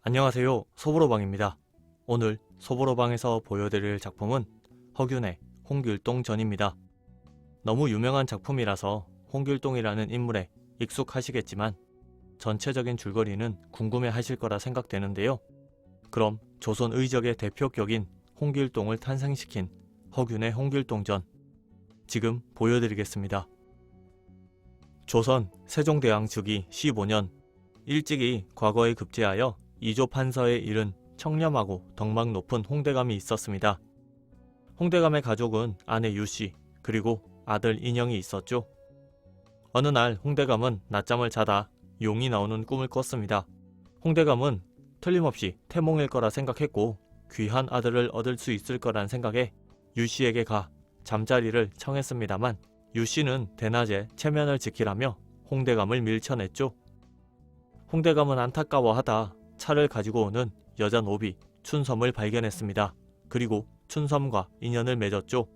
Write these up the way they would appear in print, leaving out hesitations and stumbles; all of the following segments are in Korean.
안녕하세요. 소보로방입니다. 오늘 소보로방에서 보여드릴 작품은 허균의 홍길동전입니다. 너무 유명한 작품이라서 홍길동이라는 인물에 익숙하시겠지만 전체적인 줄거리는 궁금해하실 거라 생각되는데요. 그럼 조선 의적의 대표격인 홍길동을 탄생시킨 허균의 홍길동전 지금 보여드리겠습니다. 조선 세종대왕 즉위 15년 일찍이 과거에 급제하여 이조 판서에 이른 청렴하고 덕망 높은 홍대감이 있었습니다. 홍대감의 가족은 아내 유씨 그리고 아들 인형이 있었죠. 어느 날 홍대감은 낮잠을 자다 용이 나오는 꿈을 꿨습니다. 홍대감은 틀림없이 태몽일 거라 생각했고 귀한 아들을 얻을 수 있을 거란 생각에 유씨에게 가 잠자리를 청했습니다만 유씨는 대낮에 체면을 지키라며 홍대감을 밀쳐냈죠. 홍대감은 안타까워하다 차를 가지고 오는 여자 노비 춘섬을 발견했습니다. 그리고 춘섬과 인연을 맺었죠.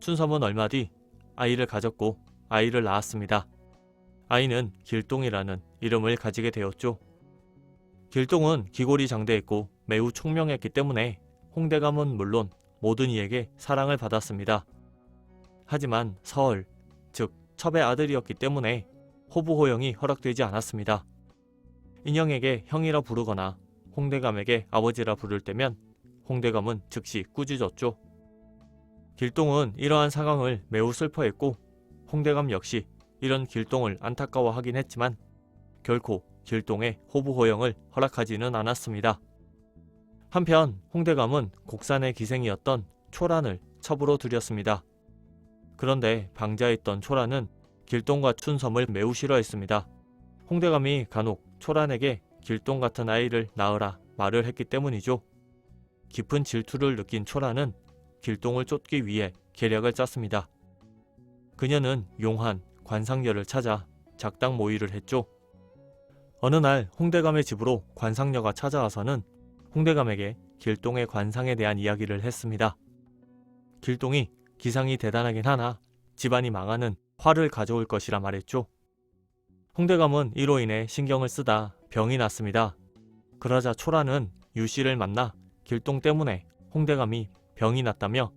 춘섬은 얼마 뒤 아이를 가졌고 아이를 낳았습니다. 아이는 길동이라는 이름을 가지게 되었죠. 길동은 기골이 장대했고 매우 총명했기 때문에 홍대감은 물론 모든 이에게 사랑을 받았습니다. 하지만 서얼, 즉 첩의 아들이었기 때문에 호부 호영이 허락되지 않았습니다. 인형에게 형이라 부르거나 홍대감에게 아버지라 부를 때면 홍대감은 즉시 꾸짖었죠. 길동은 이러한 상황을 매우 슬퍼했고 홍대감 역시 이런 길동을 안타까워하긴 했지만 결코 길동의 호부 호영을 허락하지는 않았습니다. 한편 홍대감은 곡산의 기생이었던 초란을 첩으로 들였습니다. 그런데 방자에 있던 초란은 길동과 춘섬을 매우 싫어했습니다. 홍대감이 간혹 초란에게 길동 같은 아이를 낳으라 말을 했기 때문이죠. 깊은 질투를 느낀 초란은 길동을 쫓기 위해 계략을 짰습니다. 그녀는 용한 관상녀를 찾아 작당 모의를 했죠. 어느 날 홍대감의 집으로 관상녀가 찾아와서는 홍대감에게 길동의 관상에 대한 이야기를 했습니다. 길동이 기상이 대단하긴 하나 집안이 망하는 화를 가져올 것이라 말했죠. 홍대감은 이로 인해 신경을 쓰다 병이 났습니다. 그러자 초란은 유씨를 만나 길동 때문에 홍대감이 병이 났다며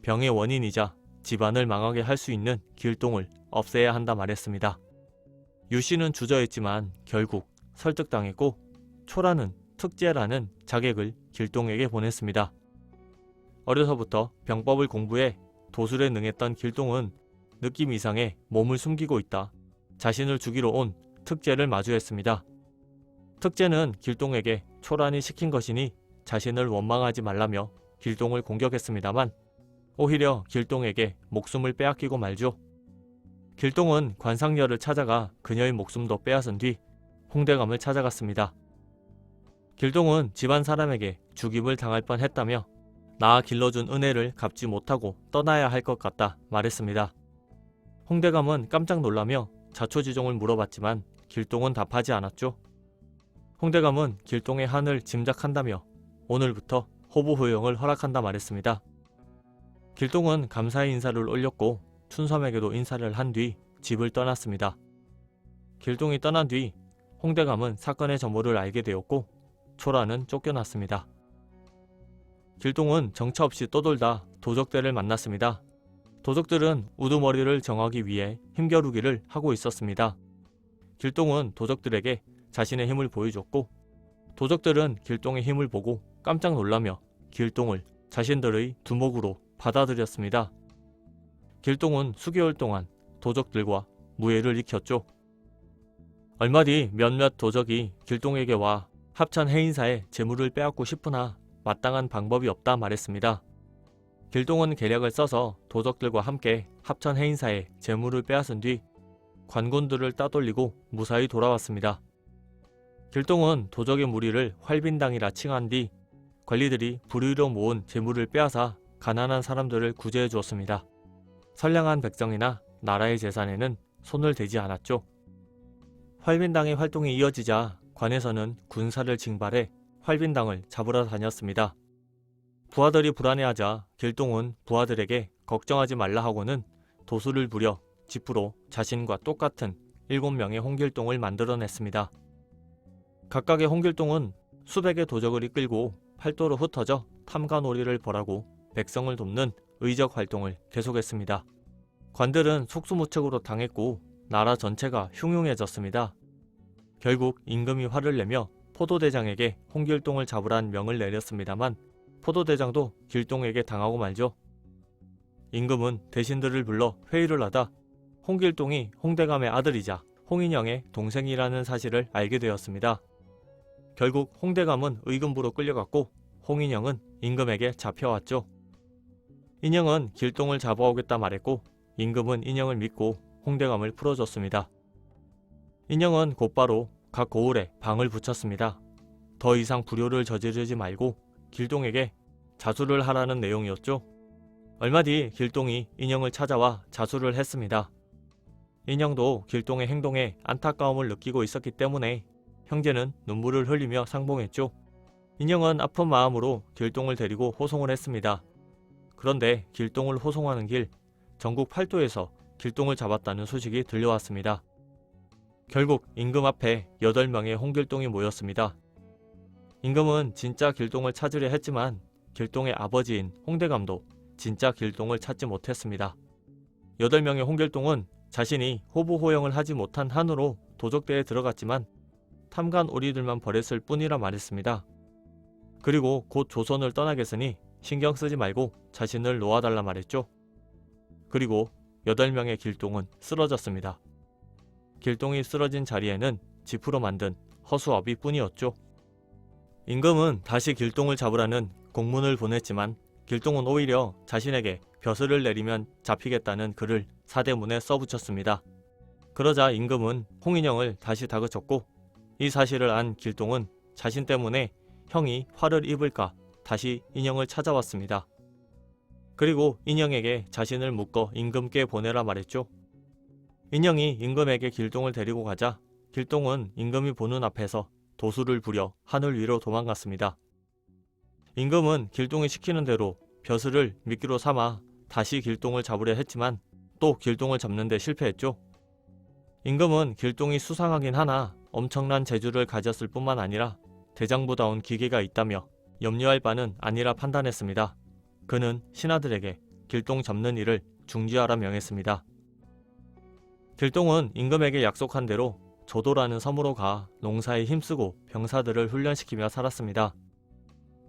병의 원인이자 집안을 망하게 할 수 있는 길동을 없애야 한다 말했습니다. 유씨는 주저했지만 결국 설득당했고 초란은 특제라는 자객을 길동에게 보냈습니다. 어려서부터 병법을 공부해 도술에 능했던 길동은 느낌 이상의 몸을 숨기고 있다 자신을 죽이러 온 특제를 마주했습니다. 특제는 길동에게 초란이 시킨 것이니 자신을 원망하지 말라며 길동을 공격했습니다만 오히려 길동에게 목숨을 빼앗기고 말죠. 길동은 관상녀를 찾아가 그녀의 목숨도 빼앗은 뒤 홍대감을 찾아갔습니다. 길동은 집안 사람에게 죽임을 당할 뻔했다며 나 길러준 은혜를 갚지 못하고 떠나야 할 것 같다 말했습니다. 홍대감은 깜짝 놀라며 자초지종을 물어봤지만 길동은 답하지 않았죠. 홍대감은 길동의 한을 짐작한다며 오늘부터 호부 호영을 허락한다 말했습니다. 길동은 감사의 인사를 올렸고 춘섬에게도 인사를 한 뒤 집을 떠났습니다. 길동이 떠난 뒤 홍대감은 사건의 전모를 알게 되었고 초란은 쫓겨났습니다. 길동은 정처 없이 떠돌다 도적들을 만났습니다. 도적들은 우두머리를 정하기 위해 힘겨루기를 하고 있었습니다. 길동은 도적들에게 자신의 힘을 보여줬고 도적들은 길동의 힘을 보고 깜짝 놀라며 길동을 자신들의 두목으로 받아들였습니다. 길동은 수개월 동안 도적들과 무예를 익혔죠. 얼마 뒤 몇몇 도적이 길동에게 와 합천 해인사에 재물을 빼앗고 싶으나 마땅한 방법이 없다 말했습니다. 길동은 계략을 써서 도적들과 함께 합천 해인사에 재물을 빼앗은 뒤 관군들을 따돌리고 무사히 돌아왔습니다. 길동은 도적의 무리를 활빈당이라 칭한 뒤 관리들이 불의로 모은 재물을 빼앗아 가난한 사람들을 구제해 주었습니다. 선량한 백성이나 나라의 재산에는 손을 대지 않았죠. 활빈당의 활동이 이어지자 관에서는 군사를 징발해 활빈당을 잡으러 다녔습니다. 부하들이 불안해하자 길동은 부하들에게 걱정하지 말라 하고는 도수를 부려 지프로 자신과 똑같은 7명의 홍길동을 만들어냈습니다. 각각의 홍길동은 수백의 도적을 이끌고 팔도로 흩어져 탐관오리를 벌하고 백성을 돕는 의적 활동을 계속했습니다. 관들은 속수무책으로 당했고 나라 전체가 흉흉해졌습니다. 결국 임금이 화를 내며 포도대장에게 홍길동을 잡으란 명을 내렸습니다만 포도대장도 길동에게 당하고 말죠. 임금은 대신들을 불러 회의를 하다 홍길동이 홍대감의 아들이자 홍인영의 동생이라는 사실을 알게 되었습니다. 결국 홍대감은 의금부로 끌려갔고 홍인영은 임금에게 잡혀왔죠. 인영은 길동을 잡아오겠다 말했고 임금은 인영을 믿고 홍대감을 풀어줬습니다. 인영은 곧바로 각 고을에 방을 붙였습니다. 더 이상 불효를 저지르지 말고 길동에게 자수를 하라는 내용이었죠. 얼마 뒤 길동이 인영을 찾아와 자수를 했습니다. 인영도 길동의 행동에 안타까움을 느끼고 있었기 때문에 형제는 눈물을 흘리며 상봉했죠. 인영은 아픈 마음으로 길동을 데리고 호송을 했습니다. 그런데 길동을 호송하는 길 전국 팔도에서 길동을 잡았다는 소식이 들려왔습니다. 결국 임금 앞에 8명의 홍길동이 모였습니다. 임금은 진짜 길동을 찾으려 했지만 길동의 아버지인 홍대감도 진짜 길동을 찾지 못했습니다. 8명의 홍길동은 자신이 호부호영을 하지 못한 한으로 도적대에 들어갔지만 탐관 오리들만 버렸을 뿐이라 말했습니다. 그리고 곧 조선을 떠나겠으니 신경 쓰지 말고 자신을 놓아달라 말했죠. 그리고 8명의 길동은 쓰러졌습니다. 길동이 쓰러진 자리에는 지프로 만든 허수아비 뿐이었죠. 임금은 다시 길동을 잡으라는 공문을 보냈지만 길동은 오히려 자신에게 벼슬을 내리면 잡히겠다는 글을 사대문에 써붙였습니다. 그러자 임금은 홍인영을 다시 다그쳤고 이 사실을 안 길동은 자신 때문에 형이 화를 입을까 다시 인영을 찾아왔습니다. 그리고 인영에게 자신을 묶어 임금께 보내라 말했죠. 인영이 임금에게 길동을 데리고 가자 길동은 임금이 보는 앞에서 도수를 부려 하늘 위로 도망갔습니다. 임금은 길동이 시키는 대로 벼슬을 미끼로 삼아 다시 길동을 잡으려 했지만 또 길동을 잡는 데 실패했죠. 임금은 길동이 수상하긴 하나 엄청난 재주를 가졌을 뿐만 아니라 대장부다운 기계가 있다며 염려할 바는 아니라 판단했습니다. 그는 신하들에게 길동 잡는 일을 중지하라 명했습니다. 길동은 임금에게 약속한 대로 조도라는 섬으로 가 농사에 힘쓰고 병사들을 훈련시키며 살았습니다.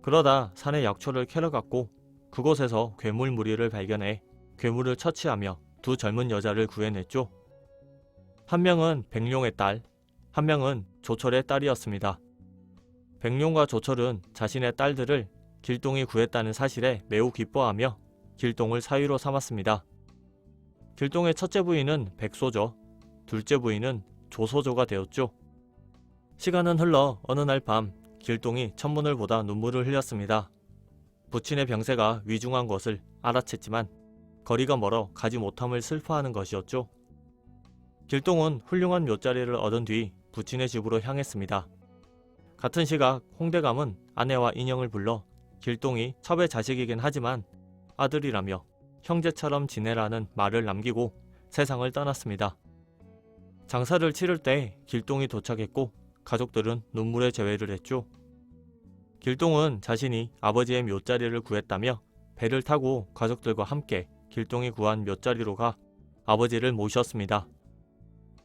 그러다 산에 약초를 캐러 갔고 그곳에서 괴물 무리를 발견해 괴물을 처치하며 2 젊은 여자를 구해냈죠. 한 명은 백룡의 딸, 한 명은 조철의 딸이었습니다. 백룡과 조철은 자신의 딸들을 길동이 구했다는 사실에 매우 기뻐하며 길동을 사위로 삼았습니다. 길동의 첫째 부인은 백소조, 둘째 부인은 조소조가 되었죠. 시간은 흘러 어느 날 밤 길동이 천문을 보다 눈물을 흘렸습니다. 부친의 병세가 위중한 것을 알아챘지만 거리가 멀어 가지 못함을 슬퍼하는 것이었죠. 길동은 훌륭한 묘자리를 얻은 뒤 부친의 집으로 향했습니다. 같은 시각 홍대감은 아내와 인영을 불러 길동이 첩의 자식이긴 하지만 아들이라며 형제처럼 지내라는 말을 남기고 세상을 떠났습니다. 장사를 치를 때 길동이 도착했고 가족들은 눈물의 재회를 했죠. 길동은 자신이 아버지의 묘자리를 구했다며 배를 타고 가족들과 함께 길동이 구한 묘자리로 가 아버지를 모셨습니다.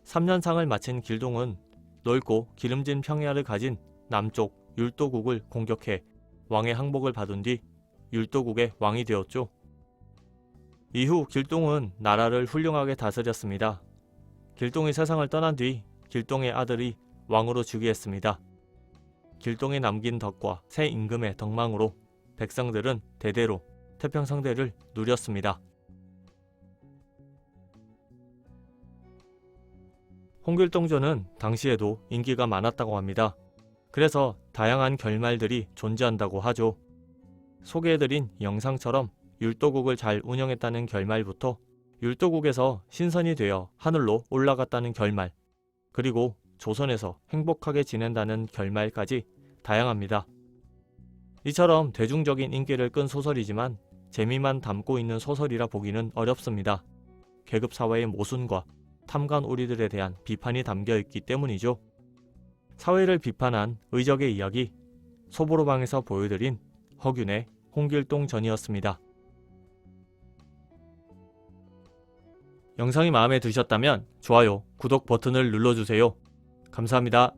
3년상을 마친 길동은 넓고 기름진 평야를 가진 남쪽 율도국을 공격해 왕의 항복을 받은 뒤 율도국의 왕이 되었죠. 이후 길동은 나라를 훌륭하게 다스렸습니다. 길동이 세상을 떠난 뒤 길동의 아들이 왕으로 즉위했습니다. 길동이 남긴 덕과 새 임금의 덕망으로 백성들은 대대로 태평성대를 누렸습니다. 홍길동전은 당시에도 인기가 많았다고 합니다. 그래서 다양한 결말들이 존재한다고 하죠. 소개해드린 영상처럼 율도국을 잘 운영했다는 결말부터 율도국에서 신선이 되어 하늘로 올라갔다는 결말, 그리고 조선에서 행복하게 지낸다는 결말까지 다양합니다. 이처럼 대중적인 인기를 끈 소설이지만 재미만 담고 있는 소설이라 보기는 어렵습니다. 계급사회의 모순과 탐관오리들에 대한 비판이 담겨있기 때문이죠. 사회를 비판한 의적의 이야기, 소보로방에서 보여드린 허균의 홍길동전이었습니다. 영상이 마음에 드셨다면 좋아요, 구독 버튼을 눌러주세요. 감사합니다.